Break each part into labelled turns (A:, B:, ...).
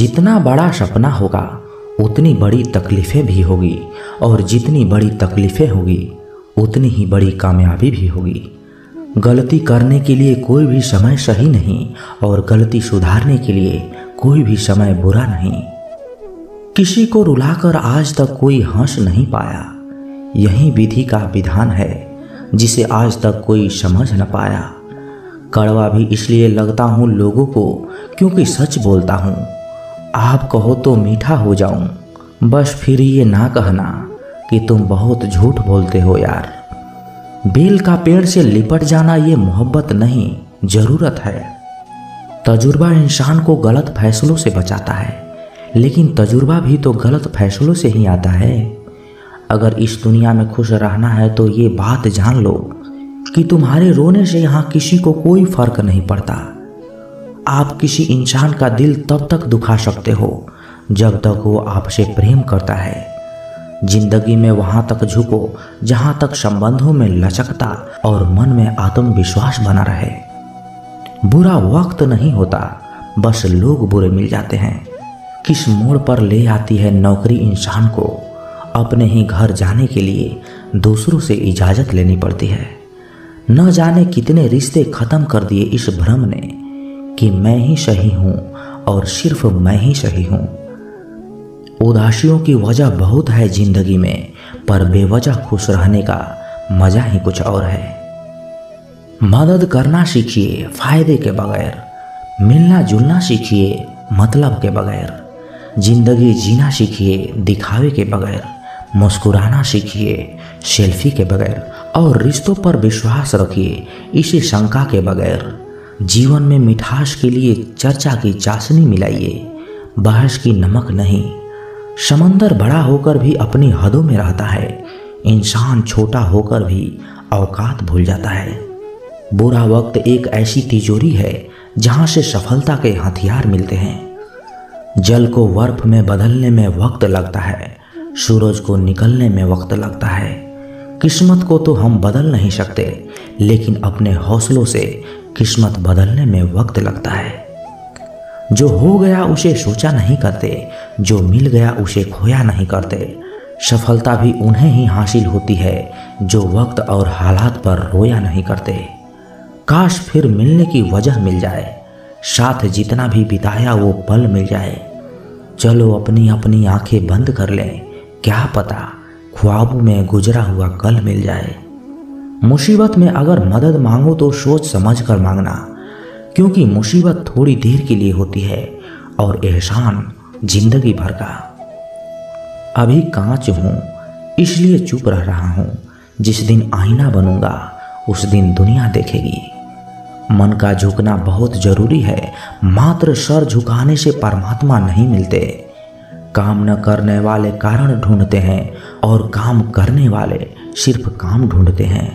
A: जितना बड़ा सपना होगा उतनी बड़ी तकलीफ़ें भी होगी, और जितनी बड़ी तकलीफ़ें होगी उतनी ही बड़ी कामयाबी भी होगी। गलती करने के लिए कोई भी समय सही नहीं, और गलती सुधारने के लिए कोई भी समय बुरा नहीं। किसी को रुलाकर आज तक कोई हंस नहीं पाया, यही विधि का विधान है जिसे आज तक कोई समझ न पाया। कड़वा भी इसलिए लगता हूँ लोगों को क्योंकि सच बोलता हूँ। आप कहो तो मीठा हो जाऊं, बस फिर ये ना कहना कि तुम बहुत झूठ बोलते हो यार। बेल का पेड़ से लिपट जाना ये मोहब्बत नहीं, ज़रूरत है। तजुर्बा इंसान को गलत फैसलों से बचाता है, लेकिन तजुर्बा भी तो गलत फैसलों से ही आता है। अगर इस दुनिया में खुश रहना है तो ये बात जान लो कि तुम्हारे रोने से यहाँ किसी को कोई फर्क नहीं पड़ता। आप किसी इंसान का दिल तब तक दुखा सकते हो जब तक वो आपसे प्रेम करता है। जिंदगी में वहाँ तक झुको जहाँ तक संबंधों में लचकता और मन में आत्मविश्वास बना रहे। बुरा वक्त नहीं होता, बस लोग बुरे मिल जाते हैं। किस मोड़ पर ले आती है नौकरी इंसान को अपने ही घर जाने के लिए दूसरों से इजाज़त लेनी पड़ती है। न जाने कितने रिश्ते ख़त्म कर दिए इस भ्रम ने कि मैं ही सही हूँ और सिर्फ मैं ही सही हूँ। उदासियों की वजह बहुत है जिंदगी में, पर बेवजह खुश रहने का मज़ा ही कुछ और है। मदद करना सीखिए फ़ायदे के बगैर, मिलना जुलना सीखिए मतलब के बगैर, जिंदगी जीना सीखिए दिखावे के बगैर, मुस्कुराना सीखिए सेल्फी के बगैर, और रिश्तों पर विश्वास रखिए इसी शंका के बगैर। जीवन में मिठास के लिए चर्चा की चाशनी मिलाइए, बहस की नमक नहीं। समंदर बड़ा होकर भी अपनी हदों में रहता है, इंसान छोटा होकर भी औकात भूल जाता है। बुरा वक्त एक ऐसी तिजोरी है जहां से सफलता के हथियार मिलते हैं। जल को बर्फ में बदलने में वक्त लगता है, सूरज को निकलने में वक्त लगता है। किस्मत को तो हम बदल नहीं सकते, लेकिन अपने हौसलों से किस्मत बदलने में वक्त लगता है। जो हो गया उसे सोचा नहीं करते, जो मिल गया उसे खोया नहीं करते। सफलता भी उन्हें ही हासिल होती है जो वक्त और हालात पर रोया नहीं करते। काश फिर मिलने की वजह मिल जाए, साथ जितना भी बिताया वो पल मिल जाए। चलो अपनी अपनी आंखें बंद कर लें, क्या पता ख्वाबों में गुजरा हुआ कल मिल जाए। मुसीबत में अगर मदद मांगो तो सोच समझ कर मांगना, क्योंकि मुसीबत थोड़ी देर के लिए होती है और एहसान जिंदगी भर का। अभी कांच हूँ इसलिए चुप रह रहा हूँ, जिस दिन आईना बनूंगा उस दिन दुनिया देखेगी। मन का झुकना बहुत जरूरी है, मात्र सर झुकाने से परमात्मा नहीं मिलते। काम न करने वाले कारण ढूंढते हैं और काम करने वाले सिर्फ काम ढूंढते हैं।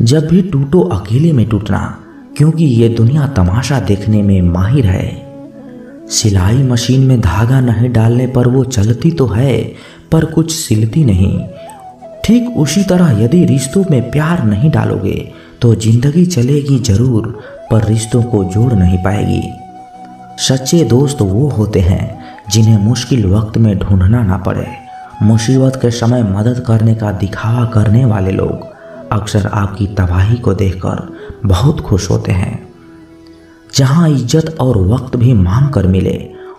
A: जब भी टूटो अकेले में टूटना, क्योंकि ये दुनिया तमाशा देखने में माहिर है। सिलाई मशीन में धागा नहीं डालने पर वो चलती तो है पर कुछ सिलती नहीं। ठीक उसी तरह यदि रिश्तों में प्यार नहीं डालोगे तो जिंदगी चलेगी जरूर, पर रिश्तों को जोड़ नहीं पाएगी। सच्चे दोस्त वो होते हैं जिन्हें मुश्किल वक्त में ढूंढना ना पड़े। मुसीबत के समय मदद करने का दिखावा करने वाले लोग अक्सर आपकी तबाही को देखकर बहुत खुश होते हैं। जहां इज्जत और वक्त भी मांग कर मिले,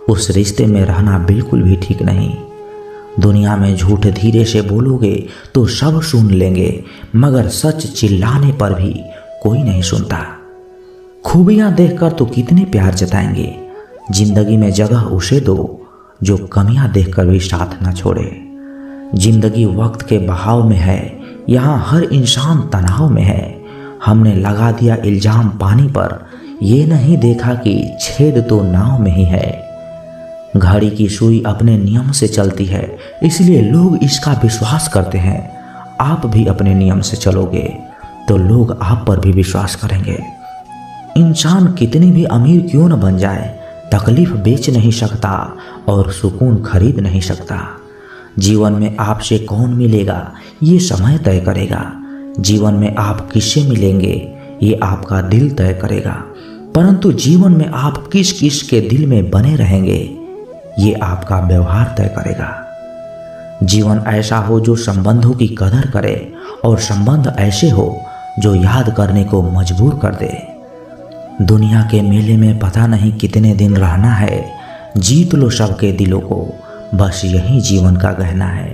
A: उस रिश्ते में रहना बिल्कुल भी ठीक नहीं। दुनिया में झूठ धीरे से बोलोगे तो सब सुन लेंगे, मगर सच चिल्लाने पर भी कोई नहीं सुनता। खूबियां देखकर तो कितने प्यार जताएंगे। जिंदगी में जगह उसे दो जो कमियां देखकर भी साथ ना छोड़े। जिंदगी वक्त के बहाव में है, यहाँ हर इंसान तनाव में है। हमने लगा दिया इल्जाम पानी पर, ये नहीं देखा कि छेद तो नाव में ही है। घड़ी की सुई अपने नियम से चलती है, इसलिए लोग इसका विश्वास करते हैं। आप भी अपने नियम से चलोगे तो लोग आप पर भी विश्वास करेंगे। इंसान कितनी भी अमीर क्यों न बन जाए, तकलीफ बेच नहीं सकता और सुकून खरीद नहीं सकता। जीवन में आपसे कौन मिलेगा ये समय तय करेगा। जीवन में आप किससे मिलेंगे ये आपका दिल तय करेगा। परंतु जीवन में आप किस किस के दिल में बने रहेंगे ये आपका व्यवहार तय करेगा। जीवन ऐसा हो जो संबंधों की कदर करे और संबंध ऐसे हो जो याद करने को मजबूर कर दे। दुनिया के मेले में पता नहीं कितने दिन रहना है, जीत लो सबके दिलों को, बस यही जीवन का गहना है।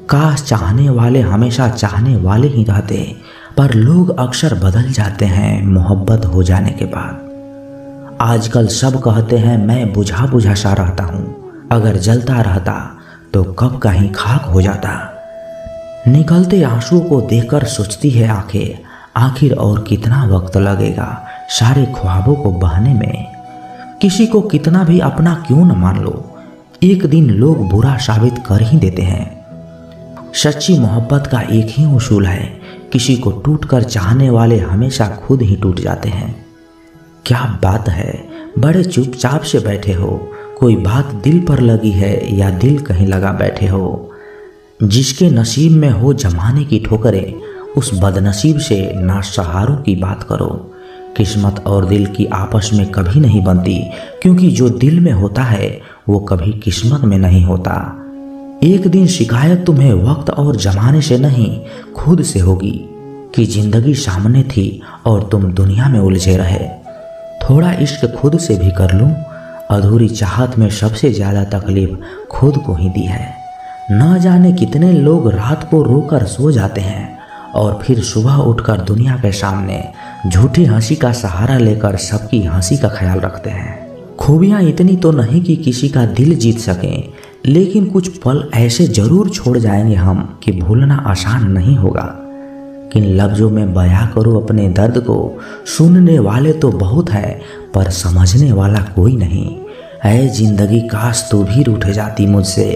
A: काश चाहने वाले हमेशा चाहने वाले ही रहते, पर लोग अक्सर बदल जाते हैं मोहब्बत हो जाने के बाद। आजकल सब कहते हैं मैं बुझा बुझा सा रहता हूँ, अगर जलता रहता तो कब कहीं खाक हो जाता। निकलते आंसुओं को देखकर सोचती है आंखें, आखिर और कितना वक्त लगेगा सारे ख्वाबों को बहने में। किसी को कितना भी अपना क्यों न मान लो, एक दिन लोग बुरा साबित कर ही देते हैं। सच्ची मोहब्बत का एक ही उसूल है, किसी को टूटकर चाहने वाले हमेशा खुद ही टूट जाते हैं। क्या बात है, बड़े चुपचाप से बैठे हो, कोई बात दिल पर लगी है या दिल कहीं लगा बैठे हो। जिसके नसीब में हो जमाने की ठोकरें, उस बदनसीब से ना सहारों की बात करो। किस्मत और दिल की आपस में कभी नहीं बनती, क्योंकि जो दिल में होता है वो कभी किस्मत में नहीं होता। एक दिन शिकायत तुम्हें वक्त और जमाने से नहीं खुद से होगी कि जिंदगी सामने थी और तुम दुनिया में उलझे रहे। थोड़ा इश्क खुद से भी कर लूं, अधूरी चाहत में सबसे ज़्यादा तकलीफ खुद को ही दी है। न जाने कितने लोग रात को रोकर सो जाते हैं और फिर सुबह उठकर दुनिया के सामने झूठी हंसी का सहारा लेकर सबकी हंसी का ख्याल रखते हैं। खूबियाँ इतनी तो नहीं कि किसी का दिल जीत सकें, लेकिन कुछ पल ऐसे जरूर छोड़ जाएंगे हम कि भूलना आसान नहीं होगा। किन लफ्ज़ों में बयां करूँ अपने दर्द को, सुनने वाले तो बहुत है पर समझने वाला कोई नहीं। ऐ जिंदगी काश तू भी रूठ जाती मुझसे,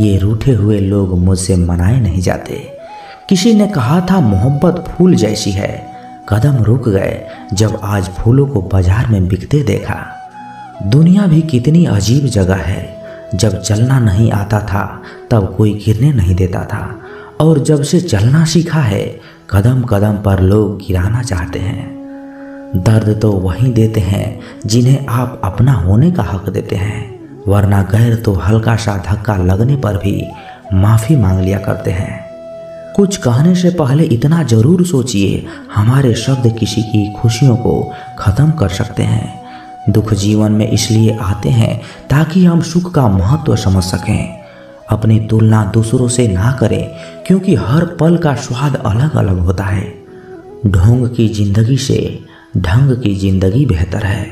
A: ये रूठे हुए लोग मुझसे मनाए नहीं जाते। किसी ने कहा था मोहब्बत फूल जैसी है, कदम रुक गए जब आज फूलों को बाजार में बिकते देखा। दुनिया भी कितनी अजीब जगह है, जब चलना नहीं आता था तब कोई गिरने नहीं देता था, और जब से चलना सीखा है कदम कदम पर लोग गिराना चाहते हैं। दर्द तो वही देते हैं जिन्हें आप अपना होने का हक देते हैं, वरना गैर तो हल्का सा धक्का लगने पर भी माफ़ी मांग लिया करते हैं। कुछ कहने से पहले इतना जरूर सोचिए, हमारे शब्द किसी की खुशियों को ख़त्म कर सकते हैं। दुख जीवन में इसलिए आते हैं ताकि हम सुख का महत्व समझ सकें। अपनी तुलना दूसरों से ना करें, क्योंकि हर पल का स्वाद अलग अलग होता है। ढोंग की जिंदगी से ढंग की जिंदगी बेहतर है।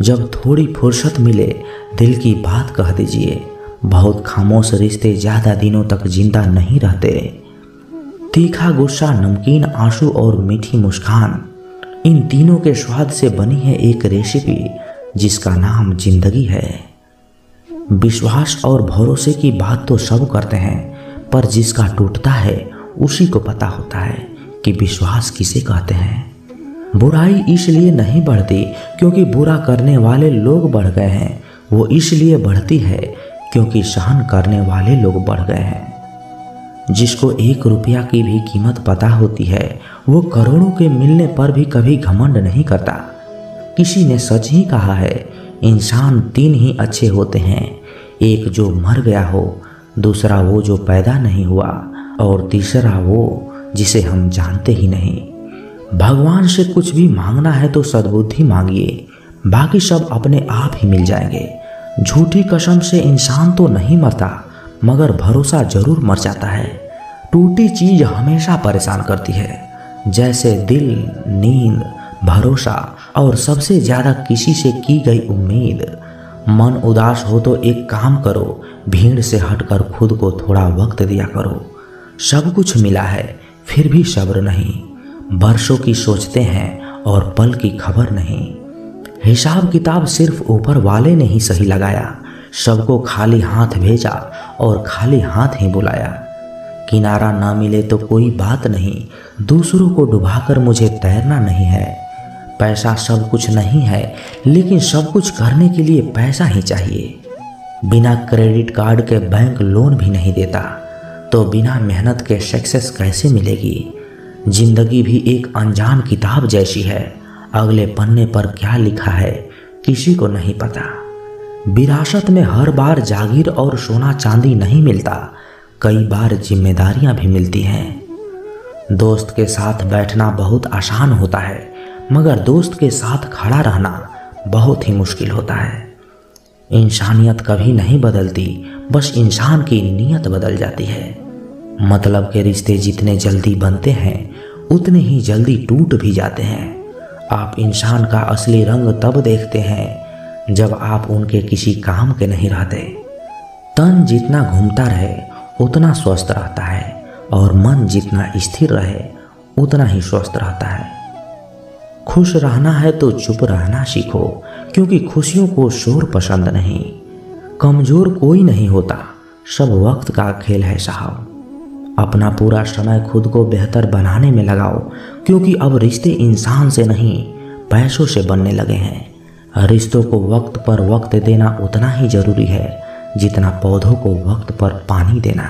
A: जब थोड़ी फुर्सत मिले दिल की बात कह दीजिए। बहुत खामोश रिश्ते ज़्यादा दिनों तक जिंदा नहीं रहते। तीखा गुस्सा, नमकीन आंसू और मीठी मुस्कान, इन तीनों के स्वाद से बनी है एक रेसिपी जिसका नाम जिंदगी है। विश्वास और भरोसे की बात तो सब करते हैं, पर जिसका टूटता है उसी को पता होता है कि विश्वास किसे कहते हैं। बुराई इसलिए नहीं बढ़ती क्योंकि बुरा करने वाले लोग बढ़ गए हैं, वो इसलिए बढ़ती है क्योंकि सहन करने वाले लोग बढ़ गए हैं। जिसको 1 रुपया की भी कीमत पता होती है, वो करोड़ों के मिलने पर भी कभी घमंड नहीं करता। किसी ने सच ही कहा है, इंसान 3 ही अच्छे होते हैं, एक जो मर गया हो, दूसरा वो जो पैदा नहीं हुआ, और तीसरा वो जिसे हम जानते ही नहीं। भगवान से कुछ भी मांगना है तो सद्बुद्धि मांगिए, बाकी सब अपने आप ही मिल जाएंगे। झूठी कसम से इंसान तो नहीं मरता, मगर भरोसा जरूर मर जाता है। टूटी चीज हमेशा परेशान करती है, जैसे दिल, नींद, भरोसा और सबसे ज़्यादा किसी से की गई उम्मीद। मन उदास हो तो एक काम करो, भीड़ से हटकर खुद को थोड़ा वक्त दिया करो। सब कुछ मिला है फिर भी सब्र नहीं, बरसों की सोचते हैं और पल की खबर नहीं। हिसाब किताब सिर्फ ऊपर वाले ने ही सही लगाया, सबको खाली हाथ भेजा और खाली हाथ ही बुलाया। किनारा ना मिले तो कोई बात नहीं, दूसरों को डुबाकर मुझे तैरना नहीं है। पैसा सब कुछ नहीं है, लेकिन सब कुछ करने के लिए पैसा ही चाहिए। बिना क्रेडिट कार्ड के बैंक लोन भी नहीं देता, तो बिना मेहनत के सक्सेस कैसे मिलेगी। जिंदगी भी एक अनजान किताब जैसी है, अगले पन्ने पर क्या लिखा है किसी को नहीं पता। विरासत में हर बार जागीर और सोना चांदी नहीं मिलता, कई बार जिम्मेदारियां भी मिलती हैं। दोस्त के साथ बैठना बहुत आसान होता है, मगर दोस्त के साथ खड़ा रहना बहुत ही मुश्किल होता है। इंसानियत कभी नहीं बदलती, बस इंसान की नीयत बदल जाती है। मतलब के रिश्ते जितने जल्दी बनते हैं उतने ही जल्दी टूट भी जाते हैं। आप इंसान का असली रंग तब देखते हैं जब आप उनके किसी काम के नहीं रहते। तन जितना घूमता रहे उतना स्वस्थ रहता है और मन जितना स्थिर रहे उतना ही स्वस्थ रहता है। खुश रहना है तो चुप रहना सीखो, क्योंकि खुशियों को शोर पसंद नहीं। कमजोर कोई नहीं होता, सब वक्त का खेल है साहब। अपना पूरा समय खुद को बेहतर बनाने में लगाओ, क्योंकि अब रिश्ते इंसान से नहीं पैसों से बनने लगे हैं। रिश्तों को वक्त पर वक्त देना उतना ही जरूरी है जितना पौधों को वक्त पर पानी देना।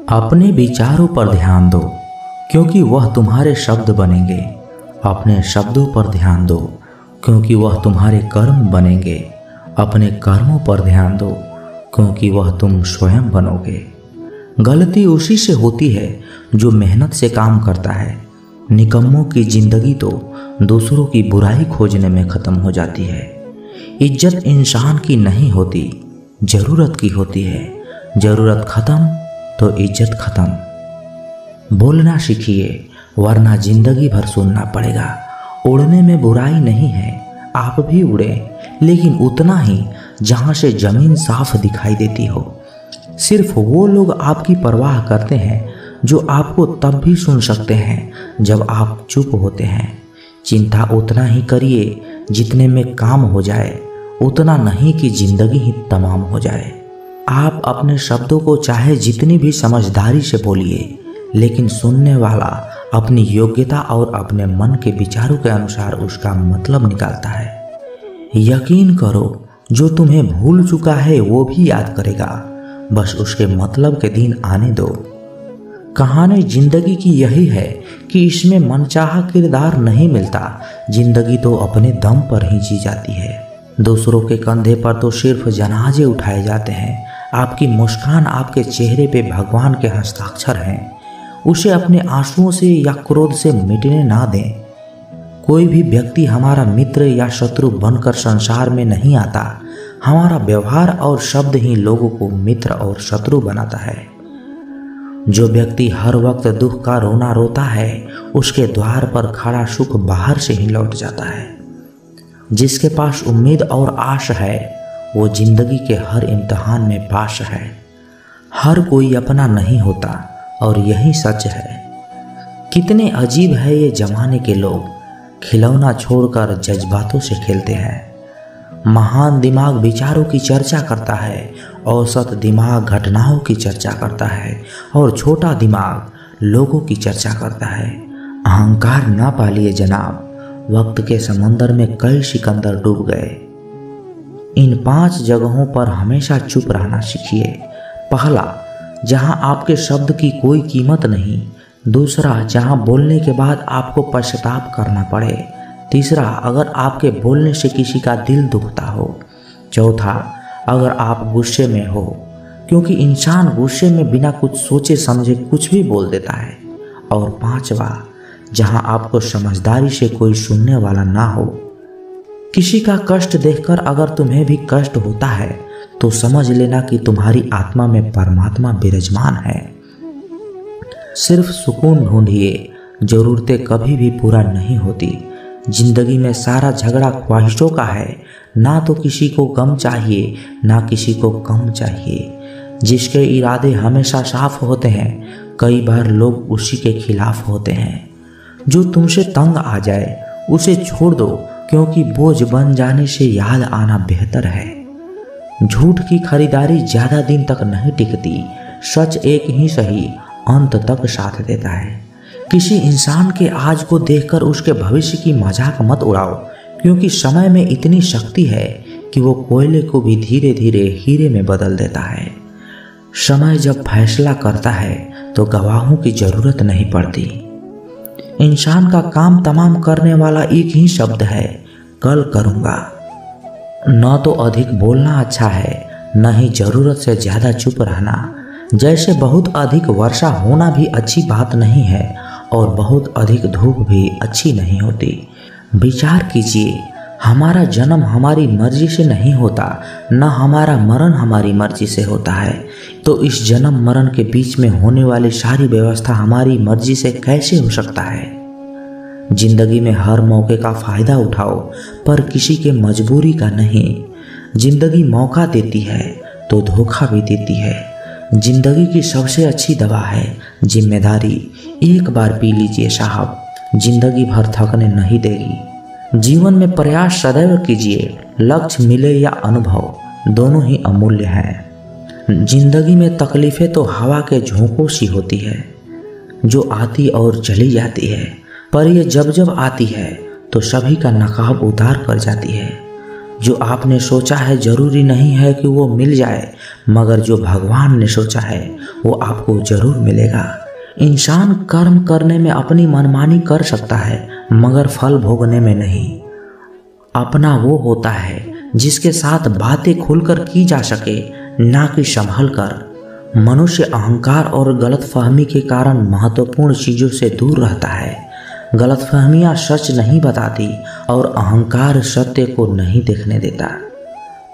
A: अपने विचारों पर ध्यान दो, क्योंकि वह तुम्हारे शब्द बनेंगे। अपने शब्दों पर ध्यान दो, क्योंकि वह तुम्हारे कर्म बनेंगे। अपने कर्मों पर ध्यान दो, क्योंकि वह तुम स्वयं बनोगे। गलती उसी से होती है जो मेहनत से काम करता है। निकम्मों की जिंदगी तो दूसरों की बुराई खोजने में ख़त्म हो जाती है। इज्जत इंसान की नहीं होती, ज़रूरत की होती है। ज़रूरत ख़त्म तो इज्जत ख़त्म। बोलना सीखिए, वरना जिंदगी भर सुनना पड़ेगा। उड़ने में बुराई नहीं है, आप भी उड़े, लेकिन उतना ही जहाँ से ज़मीन साफ दिखाई देती हो। सिर्फ वो लोग आपकी परवाह करते हैं जो आपको तब भी सुन सकते हैं जब आप चुप होते हैं। चिंता उतना ही करिए जितने में काम हो जाए, उतना नहीं कि जिंदगी ही तमाम हो जाए। आप अपने शब्दों को चाहे जितनी भी समझदारी से बोलिए, लेकिन सुनने वाला अपनी योग्यता और अपने मन के विचारों के अनुसार उसका मतलब निकालता है। यकीन करो, जो तुम्हें भूल चुका है वो भी याद करेगा, बस उसके मतलब के दिन आने दो। कहानी जिंदगी की यही है कि इसमें मनचाहा किरदार नहीं मिलता। जिंदगी तो अपने दम पर ही जी जाती है। दूसरों के कंधे पर तो सिर्फ जनाजे उठाए जाते हैं। आपकी मुस्कान, आपके चेहरे पे भगवान के हस्ताक्षर हैं। उसे अपने आंसुओं से या क्रोध से मिटने ना दें। कोई भी व्यक्ति हमारा मित्र या शत्रु बनकर संसार में नहीं आता। हमारा व्यवहार और शब्द ही लोगों को मित्र और शत्रु बनाता है। जो व्यक्ति हर वक्त दुख का रोना रोता है, उसके द्वार पर खड़ा सुख बाहर से ही लौट जाता है। जिसके पास उम्मीद और आश है, वो जिंदगी के हर इम्तिहान में पास है। हर कोई अपना नहीं होता और यही सच है। कितने अजीब है ये जमाने के लोग, खिलौना छोड़कर जज्बातों से खेलते हैं। महान दिमाग विचारों की चर्चा करता है, औसत दिमाग घटनाओं की चर्चा करता है और छोटा दिमाग लोगों की चर्चा करता है। अहंकार ना पालिए जनाब, वक्त के समंदर में कई सिकंदर डूब गए। इन 5 जगहों पर हमेशा चुप रहना सीखिए। पहला, जहां आपके शब्द की कोई कीमत नहीं। दूसरा, जहां बोलने के बाद आपको पश्चाताप करना पड़े। तीसरा, अगर आपके बोलने से किसी का दिल दुखता हो। चौथा, अगर आप गुस्से में हो, क्योंकि इंसान गुस्से में बिना कुछ सोचे समझे कुछ भी बोल देता है। और पांचवा, जहां आपको समझदारी से कोई सुनने वाला ना हो। किसी का कष्ट देखकर अगर तुम्हें भी कष्ट होता है तो समझ लेना कि तुम्हारी आत्मा में परमात्मा विराजमान है। सिर्फ सुकून ढूंढिए, जरूरतें कभी भी पूरा नहीं होती। जिंदगी में सारा झगड़ा ख्वाहिशों का है। ना तो किसी को गम चाहिए, ना किसी को कम चाहिए। जिसके इरादे हमेशा साफ होते हैं, कई बार लोग उसी के खिलाफ होते हैं। जो तुमसे तंग आ जाए उसे छोड़ दो, क्योंकि बोझ बन जाने से याद आना बेहतर है। झूठ की खरीदारी ज्यादा दिन तक नहीं टिकती। सच एक ही सही अंत तक साथ देता है। किसी इंसान के आज को देखकर उसके भविष्य की मजाक मत उड़ाओ, क्योंकि समय में इतनी शक्ति है कि वो कोयले को भी धीरे धीरे हीरे में बदल देता है। समय जब फैसला करता है तो गवाहों की जरूरत नहीं पड़ती। इंसान का काम तमाम करने वाला एक ही शब्द है, कल करूँगा। न तो अधिक बोलना अच्छा है, न ही जरूरत से ज़्यादा चुप रहना। जैसे बहुत अधिक वर्षा होना भी अच्छी बात नहीं है और बहुत अधिक धूप भी अच्छी नहीं होती। विचार कीजिए, हमारा जन्म हमारी मर्जी से नहीं होता, न हमारा मरण हमारी मर्जी से होता है। तो इस जन्म मरण के बीच में होने वाली सारी व्यवस्था हमारी मर्जी से कैसे हो सकता है? जिंदगी में हर मौके का फायदा उठाओ, पर किसी के मजबूरी का नहीं। जिंदगी मौका देती है तो धोखा भी देती है। जिंदगी की सबसे अच्छी दवा है जिम्मेदारी। एक बार पी लीजिए साहब, जिंदगी भर थकने नहीं देगी। जीवन में प्रयास सदैव कीजिए, लक्ष्य मिले या अनुभव, दोनों ही अमूल्य हैं। जिंदगी में तकलीफें तो हवा के झोंकों सी होती है, जो आती और चली जाती है, पर ये जब जब आती है तो सभी का नकाब उतार कर जाती है। जो आपने सोचा है जरूरी नहीं है कि वो मिल जाए, मगर जो भगवान ने सोचा है वो आपको जरूर मिलेगा। इंसान कर्म करने में अपनी मनमानी कर सकता है, मगर फल भोगने में नहीं। अपना वो होता है जिसके साथ बातें खुलकर की जा सके, ना कि संभल कर। मनुष्य अहंकार और गलतफहमी के कारण महत्वपूर्ण चीज़ों से दूर रहता है। गलतफहमियां सच नहीं बताती और अहंकार सत्य को नहीं देखने देता।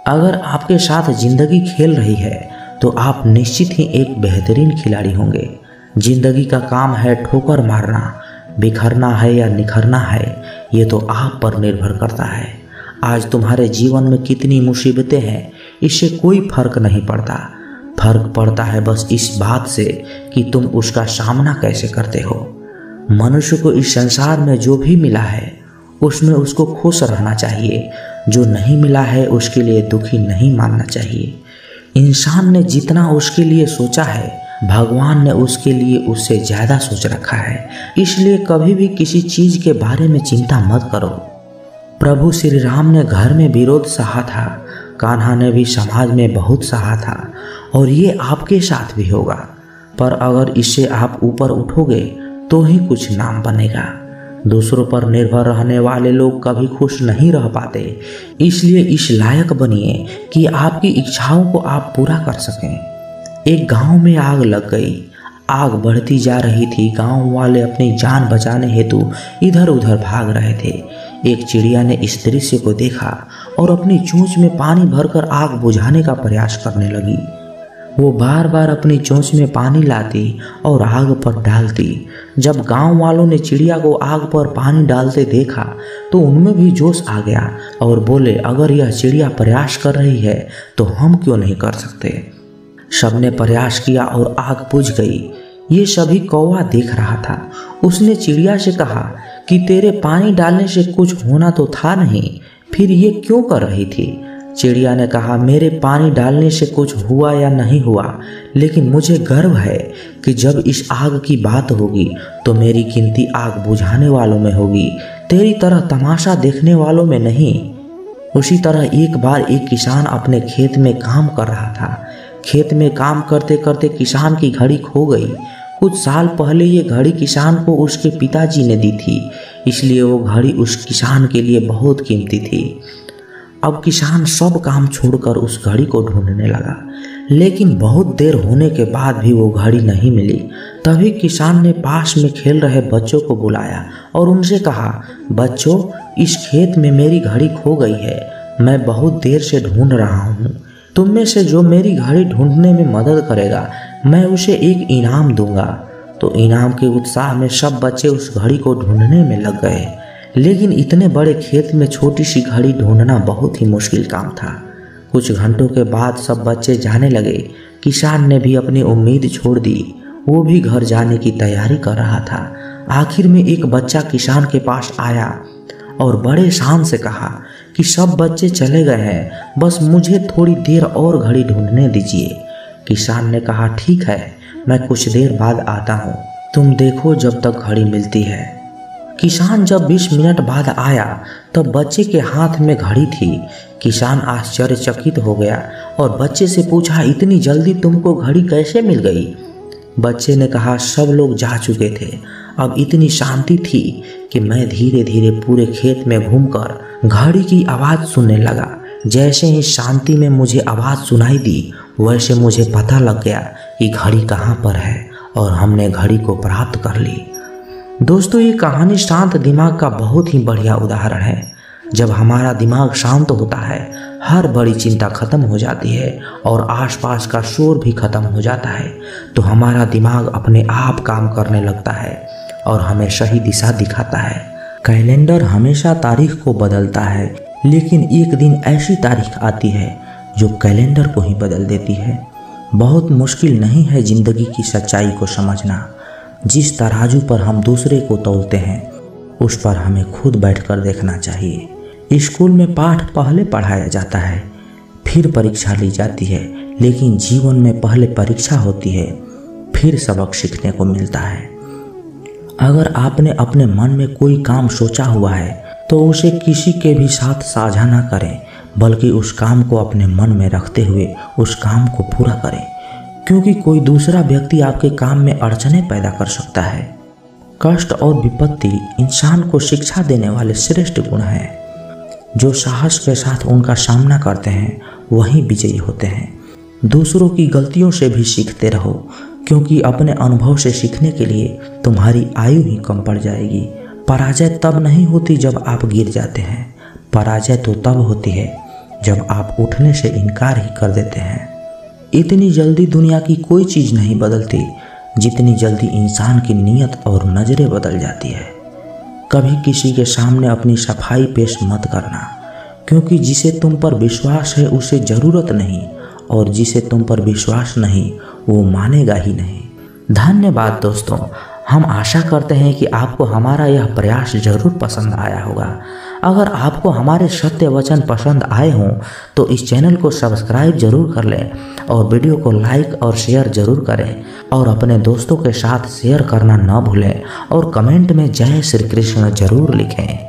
A: अगर आपके साथ जिंदगी खेल रही है तो आप निश्चित ही एक बेहतरीन खिलाड़ी होंगे। जिंदगी का काम है ठोकर मारना, बिखरना है या निखरना है, ये तो आप पर निर्भर करता है। आज तुम्हारे जीवन में कितनी मुसीबतें हैं, इससे कोई फर्क नहीं पड़ता। फर्क पड़ता है बस इस बात से कि तुम उसका सामना कैसे करते हो। मनुष्य को इस संसार में जो भी मिला है उसमें उसको खुश रहना चाहिए, जो नहीं मिला है उसके लिए दुखी नहीं मानना चाहिए। इंसान ने जितना उसके लिए सोचा है, भगवान ने उसके लिए उससे ज़्यादा सोच रखा है। इसलिए कभी भी किसी चीज़ के बारे में चिंता मत करो। प्रभु श्री राम ने घर में विरोध सहा था, कान्हा ने भी समाज में बहुत सहा था, और ये आपके साथ भी होगा। पर अगर इससे आप ऊपर उठोगे तो ही कुछ नाम बनेगा। दूसरों पर निर्भर रहने वाले लोग कभी खुश नहीं रह पाते। इसलिए इस लायक बनिए कि आपकी इच्छाओं को आप पूरा कर सकें। एक गांव में आग लग गई। आग बढ़ती जा रही थी। गांव वाले अपनी जान बचाने हेतु इधर उधर भाग रहे थे। एक चिड़िया ने इस दृश्य को देखा और अपनी चोंच में पानी भरकर आग बुझाने का प्रयास करने लगी। वो बार बार अपनी चोंच में पानी लाती और आग पर डालती। जब गांव वालों ने चिड़िया को आग पर पानी डालते देखा तो उनमें भी जोश आ गया और बोले, अगर यह चिड़िया प्रयास कर रही है तो हम क्यों नहीं कर सकते। सबने प्रयास किया और आग बुझ गई। ये सभी कौवा देख रहा था। उसने चिड़िया से कहा कि तेरे पानी डालने से कुछ होना तो था नहीं, फिर ये क्यों कर रही थी। चिड़िया ने कहा, मेरे पानी डालने से कुछ हुआ या नहीं हुआ, लेकिन मुझे गर्व है कि जब इस आग की बात होगी तो मेरी गिनती आग बुझाने वालों में होगी, तेरी तरह तमाशा देखने वालों में नहीं। उसी तरह एक बार एक किसान अपने खेत में काम कर रहा था। खेत में काम करते करते किसान की घड़ी खो गई। कुछ साल पहले ये घड़ी किसान को उसके पिताजी ने दी थी, इसलिए वो घड़ी उस किसान के लिए बहुत कीमती थी। अब किसान सब काम छोड़कर उस घड़ी को ढूंढने लगा, लेकिन बहुत देर होने के बाद भी वो घड़ी नहीं मिली। तभी किसान ने पास में खेल रहे बच्चों को बुलाया और उनसे कहा, बच्चों, इस खेत में मेरी घड़ी खो गई है, मैं बहुत देर से ढूंढ रहा हूँ। तुम में से जो मेरी घड़ी ढूंढने में मदद करेगा, मैं उसे एक इनाम दूंगा। तो इनाम के उत्साह में सब बच्चे उस घड़ी को ढूंढने में लग गए। लेकिन इतने बड़े खेत में छोटी सी घड़ी ढूंढना बहुत ही मुश्किल काम था। कुछ घंटों के बाद सब बच्चे जाने लगे। किसान ने भी अपनी उम्मीद छोड़ दी। वो भी घर जाने की तैयारी कर रहा था। आखिर में एक बच्चा किसान के पास आया और बड़े शान से कहा कि सब बच्चे चले गए हैं, बस मुझे थोड़ी देर और घड़ी ढूंढने दीजिए। किसान ने कहा, ठीक है, मैं कुछ देर बाद आता हूँ, तुम देखो जब तक घड़ी मिलती है। किसान जब 20 मिनट बाद आया तब बच्चे के हाथ में घड़ी थी। किसान आश्चर्यचकित हो गया और बच्चे से पूछा, इतनी जल्दी तुमको घड़ी कैसे मिल गई। बच्चे ने कहा, सब लोग जा चुके थे, अब इतनी शांति थी कि मैं धीरे धीरे पूरे खेत में घूमकर घड़ी की आवाज़ सुनने लगा। जैसे ही शांति में मुझे आवाज़ सुनाई दी, वैसे मुझे पता लग गया कि घड़ी कहाँ पर है और हमने घड़ी को प्राप्त कर ली। दोस्तों, ये कहानी शांत दिमाग का बहुत ही बढ़िया उदाहरण है। जब हमारा दिमाग शांत होता है, हर बड़ी चिंता खत्म हो जाती है और आसपास का शोर भी खत्म हो जाता है, तो हमारा दिमाग अपने आप काम करने लगता है और हमें सही दिशा दिखाता है। कैलेंडर हमेशा तारीख को बदलता है, लेकिन एक दिन ऐसी तारीख आती है जो कैलेंडर को ही बदल देती है। बहुत मुश्किल नहीं है जिंदगी की सच्चाई को समझना। जिस तराजू पर हम दूसरे को तौलते हैं, उस पर हमें खुद बैठकर देखना चाहिए। स्कूल में पाठ पहले पढ़ाया जाता है, फिर परीक्षा ली जाती है, लेकिन जीवन में पहले परीक्षा होती है, फिर सबक सीखने को मिलता है। अगर आपने अपने मन में कोई काम सोचा हुआ है तो उसे किसी के भी साथ साझा ना करें, बल्कि उस काम को अपने मन में रखते हुए उस काम को पूरा करें, क्योंकि कोई दूसरा व्यक्ति आपके काम में अड़चनें पैदा कर सकता है। कष्ट और विपत्ति इंसान को शिक्षा देने वाले श्रेष्ठ गुण हैं। जो साहस के साथ उनका सामना करते हैं वही विजयी होते हैं। दूसरों की गलतियों से भी सीखते रहो, क्योंकि अपने अनुभव से सीखने के लिए तुम्हारी आयु ही कम पड़ जाएगी। पराजय तब नहीं होती जब आप गिर जाते हैं, पराजय तो तब होती है जब आप उठने से इनकार ही कर देते हैं। इतनी जल्दी दुनिया की कोई चीज़ नहीं बदलती जितनी जल्दी इंसान की नीयत और नज़रें बदल जाती है। कभी किसी के सामने अपनी सफाई पेश मत करना, क्योंकि जिसे तुम पर विश्वास है उसे ज़रूरत नहीं, और जिसे तुम पर विश्वास नहीं वो मानेगा ही नहीं। धन्यवाद दोस्तों। हम आशा करते हैं कि आपको हमारा यह प्रयास जरूर पसंद आया होगा। अगर आपको हमारे सत्य वचन पसंद आए हों तो इस चैनल को सब्सक्राइब जरूर कर लें और वीडियो को लाइक और शेयर जरूर करें, और अपने दोस्तों के साथ शेयर करना न भूलें, और कमेंट में जय श्री कृष्ण जरूर लिखें।